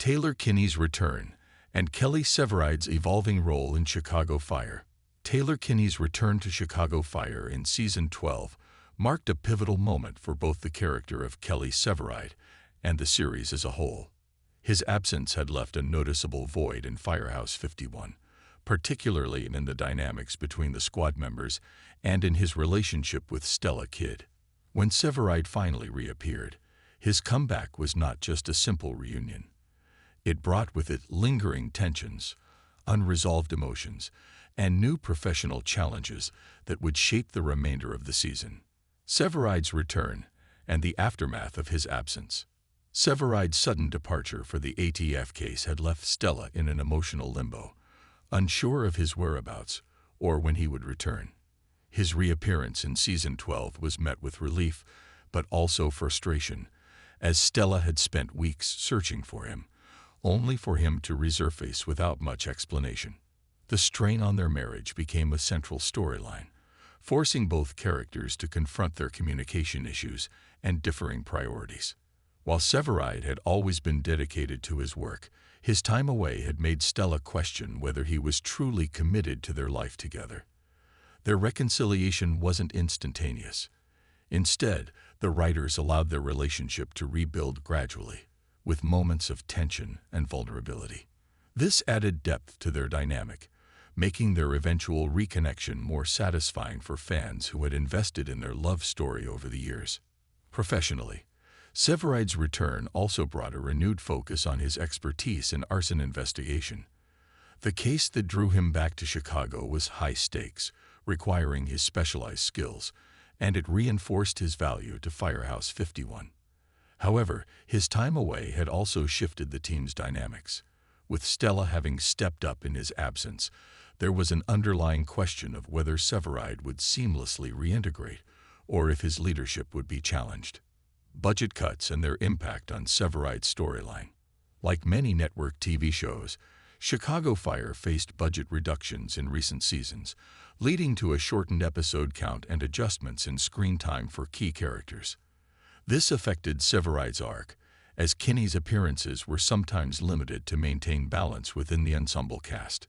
Taylor Kinney's return, and Kelly Severide's evolving role in Chicago Fire. Taylor Kinney's return to Chicago Fire in Season 12 marked a pivotal moment for both the character of Kelly Severide and the series as a whole. His absence had left a noticeable void in Firehouse 51, particularly in the dynamics between the squad members and in his relationship with Stella Kidd. When Severide finally reappeared, his comeback was not just a simple reunion. It brought with it lingering tensions, unresolved emotions, and new professional challenges that would shape the remainder of the season. Severide's return and the aftermath of his absence. Severide's sudden departure for the ATF case had left Stella in an emotional limbo, unsure of his whereabouts or when he would return. His reappearance in Season 12 was met with relief, but also frustration, as Stella had spent weeks searching for him, only for him to resurface without much explanation. The strain on their marriage became a central storyline, forcing both characters to confront their communication issues and differing priorities. While Severide had always been dedicated to his work, his time away had made Stella question whether he was truly committed to their life together. Their reconciliation wasn't instantaneous. Instead, the writers allowed their relationship to rebuild gradually, with moments of tension and vulnerability. This added depth to their dynamic, making their eventual reconnection more satisfying for fans who had invested in their love story over the years. Professionally, Severide's return also brought a renewed focus on his expertise in arson investigation. The case that drew him back to Chicago was high stakes, requiring his specialized skills, and it reinforced his value to Firehouse 51. However, his time away had also shifted the team's dynamics. With Stella having stepped up in his absence, there was an underlying question of whether Severide would seamlessly reintegrate or if his leadership would be challenged. Budget cuts and their impact on Severide's storyline. Like many network TV shows, Chicago Fire faced budget reductions in recent seasons, leading to a shortened episode count and adjustments in screen time for key characters. This affected Severide's arc, as Kinney's appearances were sometimes limited to maintain balance within the ensemble cast.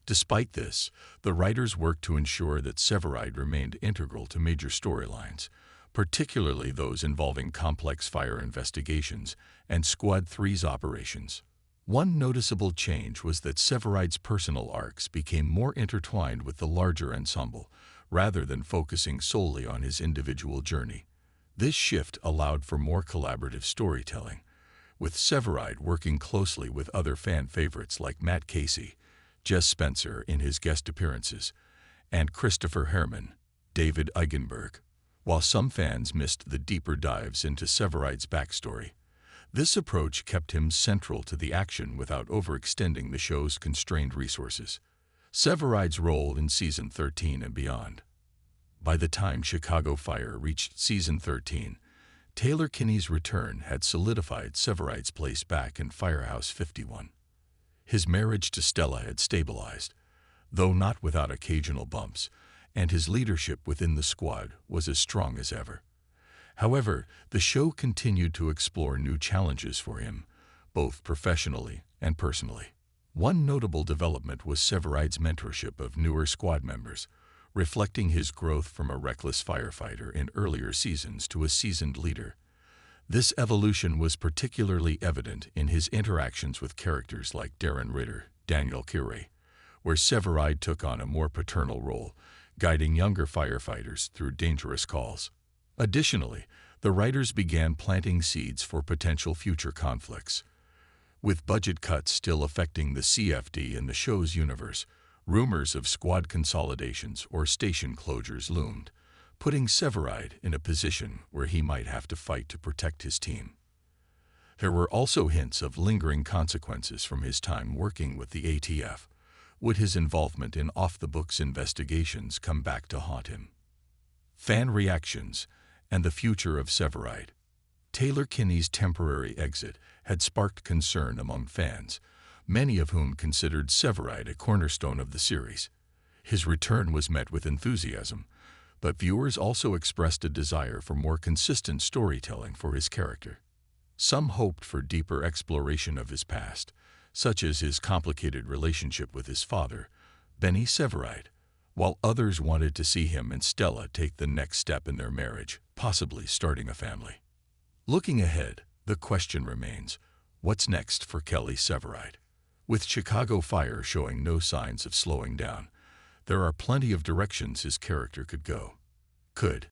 Despite this, the writers worked to ensure that Severide remained integral to major storylines, particularly those involving complex fire investigations and Squad 3's operations. One noticeable change was that Severide's personal arcs became more intertwined with the larger ensemble, rather than focusing solely on his individual journey. This shift allowed for more collaborative storytelling, with Severide working closely with other fan favorites like Matt Casey, Jess Spencer in his guest appearances, and Christopher Herman, David Eigenberg. While some fans missed the deeper dives into Severide's backstory, this approach kept him central to the action without overextending the show's constrained resources. Severide's role in Season 13 and beyond. By the time Chicago Fire reached Season 13, Taylor Kinney's return had solidified Severide's place back in Firehouse 51. His marriage to Stella had stabilized, though not without occasional bumps, and his leadership within the squad was as strong as ever. However, the show continued to explore new challenges for him, both professionally and personally. One notable development was Severide's mentorship of newer squad members, reflecting his growth from a reckless firefighter in earlier seasons to a seasoned leader. This evolution was particularly evident in his interactions with characters like Darren Ritter, Daniel Curie, where Severide took on a more paternal role, guiding younger firefighters through dangerous calls. Additionally, the writers began planting seeds for potential future conflicts. With budget cuts still affecting the CFD in the show's universe, rumors of squad consolidations or station closures loomed, putting Severide in a position where he might have to fight to protect his team. There were also hints of lingering consequences from his time working with the ATF. Would his involvement in off-the-books investigations come back to haunt him? Fan reactions and the future of Severide. Taylor Kinney's temporary exit had sparked concern among fans, many of whom considered Severide a cornerstone of the series. His return was met with enthusiasm, but viewers also expressed a desire for more consistent storytelling for his character. Some hoped for deeper exploration of his past, such as his complicated relationship with his father, Benny Severide, while others wanted to see him and Stella take the next step in their marriage, possibly starting a family. Looking ahead, the question remains, what's next for Kelly Severide? With Chicago Fire showing no signs of slowing down, there are plenty of directions his character could go. Could